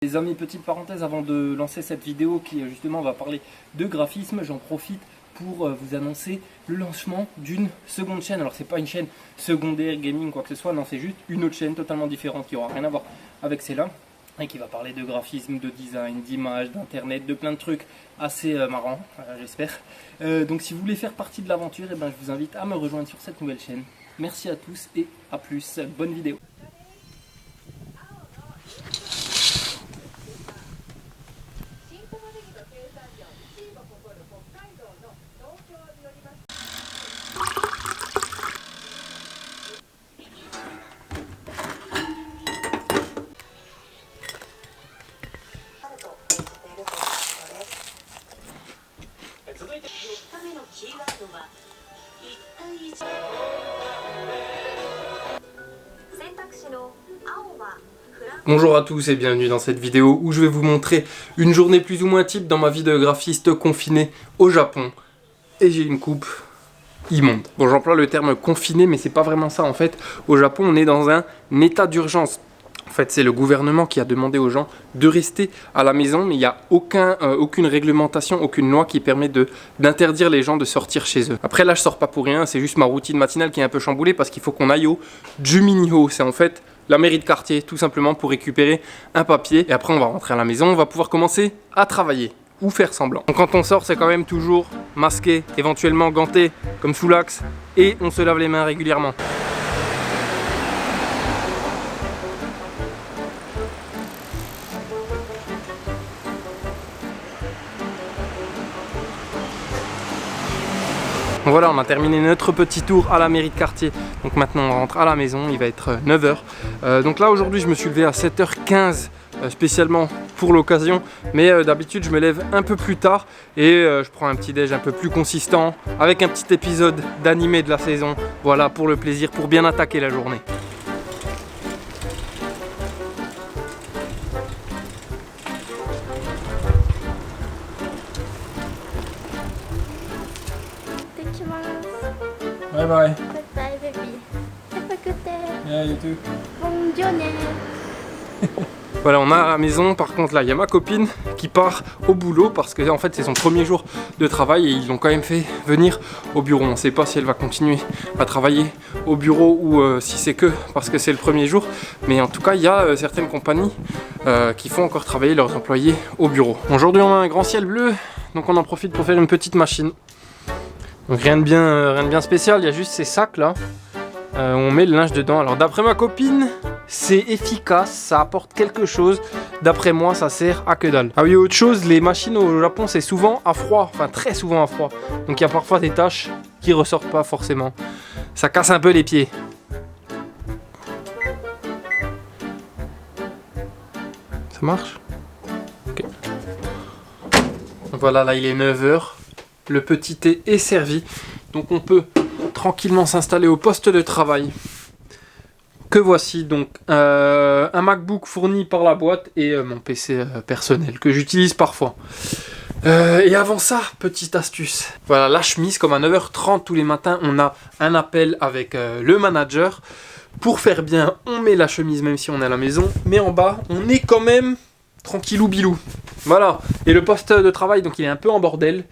Les amis, petite parenthèse avant de lancer cette vidéo qui justement va parler de graphisme, j'en profite pour vous annoncer le lancement d'une seconde chaîne. Alors c'est pas une chaîne secondaire, gaming, quoi que ce soit, non, c'est juste une autre chaîne totalement différente qui aura rien à voir avec celle-là et qui va parler de graphisme, de design, d'image, d'internet, de plein de trucs assez marrants, j'espère. Donc si vous voulez faire partie de l'aventure, je vous invite à me rejoindre sur cette nouvelle chaîne. Merci à tous et à plus, bonne vidéo. Bonjour à tous et bienvenue dans cette vidéo où je vais vous montrer une journée plus ou moins type dans ma vie de graphiste confiné au Japon. Et j'ai une coupe immonde. Bon, j'emploie le terme confiné mais c'est pas vraiment ça en fait. Au Japon on est dans un état d'urgence. En fait, c'est le gouvernement qui a demandé aux gens de rester à la maison, mais il n'y a aucune réglementation, aucune loi qui permet d'interdire les gens de sortir chez eux. Après, là, je sors pas pour rien, c'est juste ma routine matinale qui est un peu chamboulée parce qu'il faut qu'on aille au Juminho. C'est en fait la mairie de quartier, tout simplement pour récupérer un papier. Et après, on va rentrer à la maison, on va pouvoir commencer à travailler ou faire semblant. Donc, quand on sort, c'est quand même toujours masqué, éventuellement ganté, comme sous l'axe, et on se lave les mains régulièrement. Voilà, on a terminé notre petit tour à la mairie de quartier. Donc maintenant on rentre à la maison, il va être 9 h. Donc là aujourd'hui je me suis levé à 7 h 15 spécialement pour l'occasion. Mais d'habitude je me lève un peu plus tard et je prends un petit déj un peu plus consistant avec un petit épisode d'animé de la saison. Voilà, pour le plaisir, pour bien attaquer la journée. Bye bye. Goodbye, baby. Have a good day. Yeah, you too. Bonne journée. Voilà, on a à la maison, par contre là il y a ma copine qui part au boulot parce que en fait c'est son premier jour de travail et ils l'ont quand même fait venir au bureau. On ne sait pas si elle va continuer à travailler au bureau ou si c'est que parce que c'est le premier jour, mais en tout cas il y a certaines compagnies qui font encore travailler leurs employés au bureau. Aujourd'hui on a un grand ciel bleu, donc on en profite pour faire une petite machine. Donc rien de bien spécial, il y a juste ces sacs là, on met le linge dedans. Alors d'après ma copine, c'est efficace, ça apporte quelque chose. D'après moi, ça sert à que dalle. Ah oui, autre chose, les machines au Japon, c'est souvent à froid, enfin très souvent à froid. Donc il y a parfois des tâches qui ressortent pas forcément. Ça casse un peu les pieds. Ça marche? Ok. Voilà, là il est 9 h. Le petit thé est servi, donc on peut tranquillement s'installer au poste de travail. Que voici donc un MacBook fourni par la boîte et mon PC personnel que j'utilise parfois. Et avant ça, petite astuce. Voilà, la chemise, comme à 9 h 30 tous les matins, on a un appel avec le manager. Pour faire bien, on met la chemise même si on est à la maison, mais en bas, on est quand même tranquillou bilou. Voilà, et le poste de travail, donc il est un peu en bordel.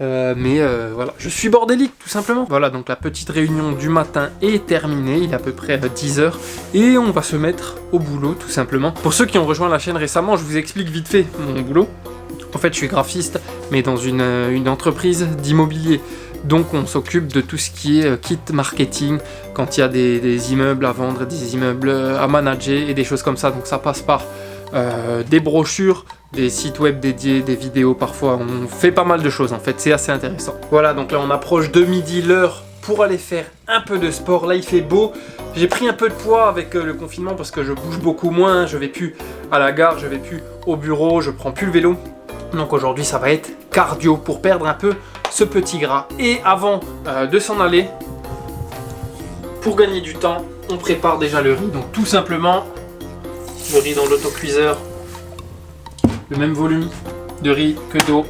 Voilà, je suis bordélique tout simplement. Voilà, donc la petite réunion du matin est terminée, il est à peu près 10 h et on va se mettre au boulot tout simplement. Pour ceux qui ont rejoint la chaîne récemment, je vous explique vite fait mon boulot. En fait, je suis graphiste, mais dans une entreprise d'immobilier. Donc on s'occupe de tout ce qui est kit marketing, quand il y a des immeubles à vendre, des immeubles à manager et des choses comme ça. Donc ça passe par des brochures, des sites web dédiés, des vidéos parfois, on fait pas mal de choses en fait, c'est assez intéressant. Voilà, donc là on approche de midi, l'heure pour aller faire un peu de sport. Là il fait beau, j'ai pris un peu de poids avec le confinement parce que je bouge beaucoup moins, je vais plus à la gare, je vais plus au bureau, je prends plus le vélo. Donc aujourd'hui ça va être cardio pour perdre un peu ce petit gras. Et avant de s'en aller, pour gagner du temps, on prépare déjà le riz. Donc tout simplement, le riz dans l'autocuiseur, le même volume de riz que d'eau.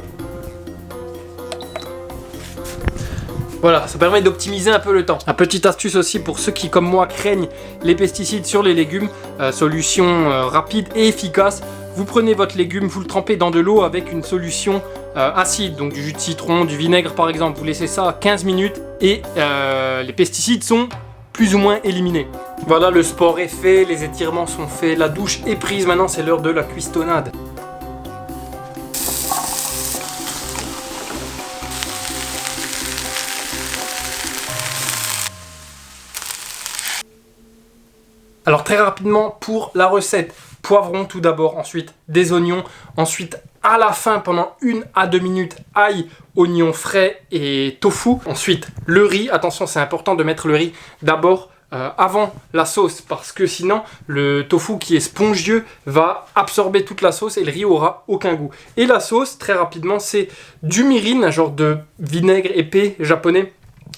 Voilà, ça permet d'optimiser un peu le temps. La petite astuce aussi pour ceux qui, comme moi, craignent les pesticides sur les légumes, solution rapide et efficace. vous prenez votre légume, vous le trempez dans de l'eau avec une solution acide, donc du jus de citron, du vinaigre par exemple. Vous laissez ça 15 minutes et les pesticides sont plus ou moins éliminés. Voilà, le sport est fait, les étirements sont faits, la douche est prise. Maintenant, c'est l'heure de la cuistonnade. Alors très rapidement pour la recette, poivron tout d'abord, ensuite des oignons, ensuite à la fin pendant 1 à 2 minutes ail, oignons frais et tofu. Ensuite le riz, attention c'est important de mettre le riz d'abord avant la sauce parce que sinon le tofu qui est spongieux va absorber toute la sauce et le riz aura aucun goût. Et la sauce très rapidement c'est du mirin, un genre de vinaigre épais japonais.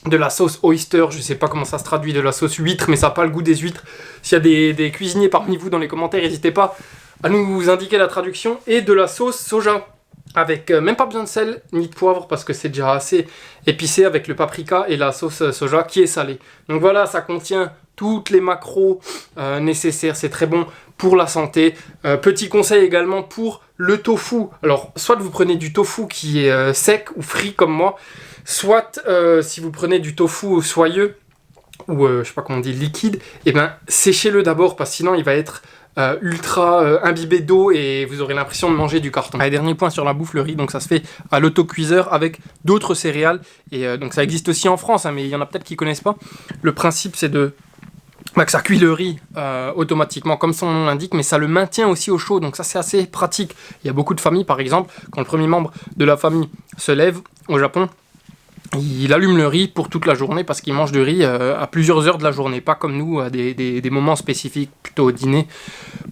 De la sauce oyster, je sais pas comment ça se traduit, de la sauce huître, mais ça n'a pas le goût des huîtres. S'il y a des cuisiniers parmi vous dans les commentaires, n'hésitez pas à nous indiquer la traduction. Et de la sauce soja, avec même pas besoin de sel ni de poivre, parce que c'est déjà assez épicé avec le paprika et la sauce soja qui est salée. Donc voilà, ça contient toutes les macros nécessaires, c'est très bon pour la santé. Petit conseil également pour le tofu. Alors, soit vous prenez du tofu qui est sec ou frit comme moi, soit si vous prenez du tofu soyeux ou je sais pas comment on dit liquide, et ben séchez-le d'abord parce que sinon il va être ultra imbibé d'eau et vous aurez l'impression de manger du carton. Allez, dernier point sur la bouffe, le riz, donc ça se fait à l'autocuiseur avec d'autres céréales et donc ça existe aussi en France, hein, mais il y en a peut-être qui connaissent pas. Le principe c'est de que ça cuit le riz automatiquement comme son nom l'indique, mais ça le maintient aussi au chaud, donc ça c'est assez pratique. Il y a beaucoup de familles par exemple, quand le premier membre de la famille se lève au Japon, il allume le riz pour toute la journée parce qu'il mange du riz à plusieurs heures de la journée, pas comme nous à des moments spécifiques, plutôt au dîner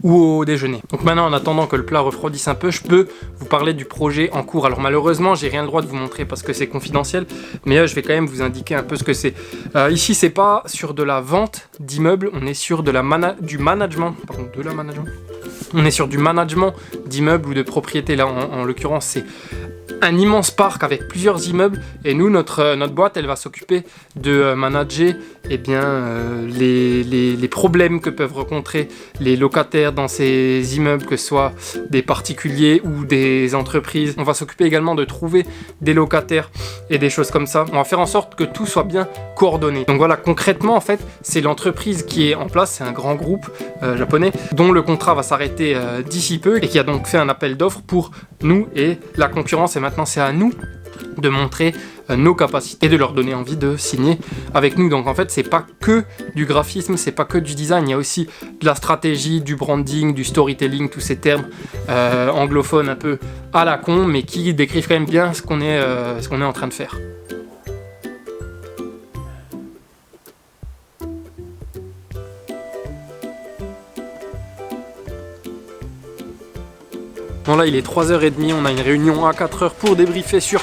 ou au déjeuner. Donc maintenant, en attendant que le plat refroidisse un peu, je peux vous parler du projet en cours. Alors malheureusement, j'ai rien le droit de vous montrer parce que c'est confidentiel, mais je vais quand même vous indiquer un peu ce que c'est. Ici, c'est pas sur de la vente d'immeubles, on est sur de du management. Pardon, de la management. On est sur du management d'immeubles ou de propriétés. Là, en l'occurrence, c'est un immense parc avec plusieurs immeubles et nous, notre boîte, elle va s'occuper de manager les problèmes que peuvent rencontrer les locataires dans ces immeubles, que ce soit des particuliers ou des entreprises. On va s'occuper également de trouver des locataires et des choses comme ça. On va faire en sorte que tout soit bien coordonné. Donc voilà, concrètement, en fait, c'est l'entreprise qui est en place, c'est un grand groupe japonais dont le contrat va s'arrêter d'ici peu et qui a donc fait un appel d'offres pour nous et la concurrence. Et maintenant, c'est à nous de montrer nos capacités et de leur donner envie de signer avec nous. Donc en fait, c'est pas que du graphisme, c'est pas que du design, il y a aussi de la stratégie, du branding, du storytelling, tous ces termes anglophones un peu à la con, mais qui décrivent quand même bien ce qu'on est en train de faire. Bon là il est 3h30, on a une réunion à 4h pour débriefer sur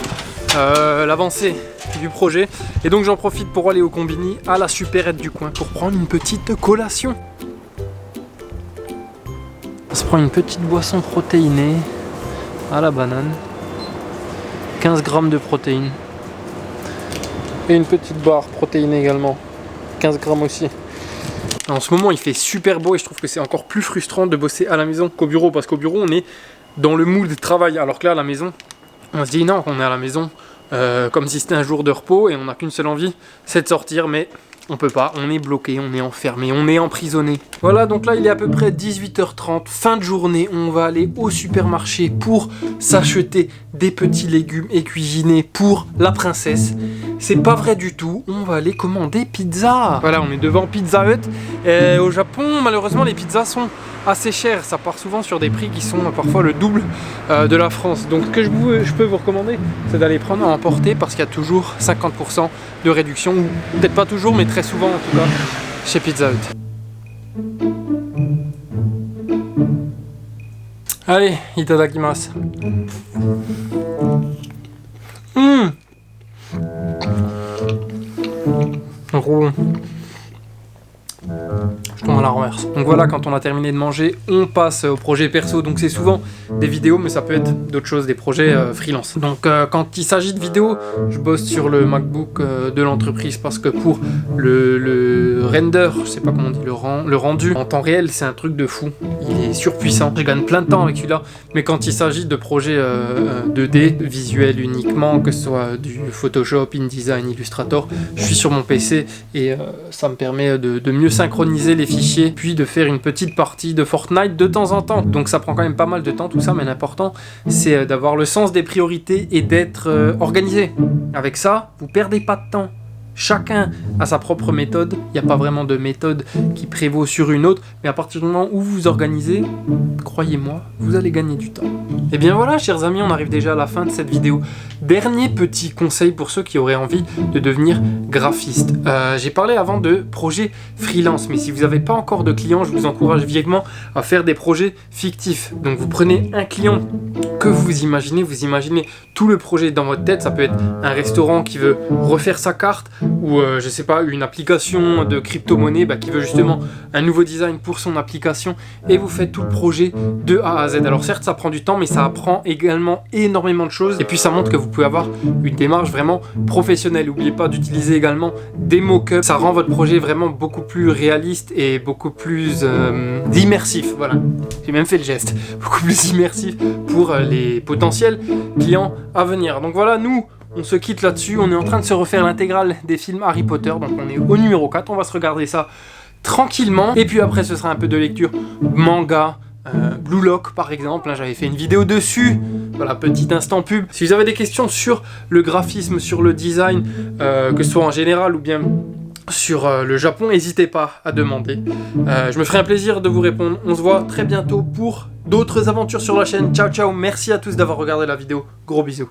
l'avancée du projet. Et donc j'en profite pour aller au combini à la supérette du coin pour prendre une petite collation. On se prend une petite boisson protéinée à la banane. 15 grammes de protéines. Et une petite barre protéinée également. 15 grammes aussi. En ce moment il fait super beau et je trouve que c'est encore plus frustrant de bosser à la maison qu'au bureau. Parce qu'au bureau on est dans le mood de travail, alors que là à la maison on se dit non, on est à la maison comme si c'était un jour de repos et on n'a qu'une seule envie, c'est de sortir, mais on peut pas, on est bloqué, on est enfermé, on est emprisonné. Voilà, donc là il est à peu près 18h30, fin de journée, on va aller au supermarché pour s'acheter des petits légumes et cuisiner pour la princesse. C'est pas vrai du tout, on va aller commander pizza. Voilà, on est devant Pizza Hut. Et au Japon, malheureusement, les pizzas sont assez chères. Ça part souvent sur des prix qui sont parfois le double de la France. Donc ce que je peux vous recommander, c'est d'aller prendre à emporter parce qu'il y a toujours 50% de réduction. Ou peut-être pas toujours, mais très souvent en tout cas, chez Pizza Hut. Allez, itadakimasu. Trop bon. Je tombe à la renverse. Donc voilà, quand on a terminé de manger, on passe au projet perso. Donc c'est souvent des vidéos, mais ça peut être d'autres choses, des projets freelance. Donc quand il s'agit de vidéos, je bosse sur le MacBook de l'entreprise parce que pour le render, je sais pas comment on dit, le rendu en temps réel, c'est un truc de fou. Il est surpuissant. Je gagne plein de temps avec celui-là, mais quand il s'agit de projets 2D, visuels uniquement, que ce soit du Photoshop, InDesign, Illustrator, je suis sur mon PC et ça me permet de mieux synchroniser les fichiers, puis de faire une petite partie de Fortnite de temps en temps. Donc ça prend quand même pas mal de temps tout ça, mais l'important c'est d'avoir le sens des priorités et d'être organisé. Avec ça, vous perdez pas de temps. Chacun a sa propre méthode, il n'y a pas vraiment de méthode qui prévaut sur une autre, mais à partir du moment où vous vous organisez, croyez-moi, vous allez gagner du temps. Et bien voilà, chers amis, on arrive déjà à la fin de cette vidéo. Dernier petit conseil pour ceux qui auraient envie de devenir graphiste. J'ai parlé avant de projets freelance, mais si vous n'avez pas encore de clients, je vous encourage vivement à faire des projets fictifs. Donc vous prenez un client que vous imaginez tout le projet dans votre tête. Ça peut être un restaurant qui veut refaire sa carte, ou je sais pas, une application de crypto-monnaie qui veut justement un nouveau design pour son application, et vous faites tout le projet de A à Z. Alors certes ça prend du temps, mais ça apprend également énormément de choses, et puis ça montre que vous pouvez avoir une démarche vraiment professionnelle. N'oubliez pas d'utiliser également des mock-ups, ça rend votre projet vraiment beaucoup plus réaliste et beaucoup plus immersif. Voilà, j'ai même fait le geste, beaucoup plus immersif pour les potentiels clients à venir. Donc voilà, nous on se quitte là-dessus, on est en train de se refaire l'intégrale des films Harry Potter, donc on est au numéro 4, on va se regarder ça tranquillement, et puis après ce sera un peu de lecture manga, Blue Lock par exemple, j'avais fait une vidéo dessus, voilà, petit instant pub. Si vous avez des questions sur le graphisme, sur le design, que ce soit en général ou bien sur le Japon, n'hésitez pas à demander, je me ferai un plaisir de vous répondre. On se voit très bientôt pour d'autres aventures sur la chaîne. Ciao ciao, merci à tous d'avoir regardé la vidéo, gros bisous.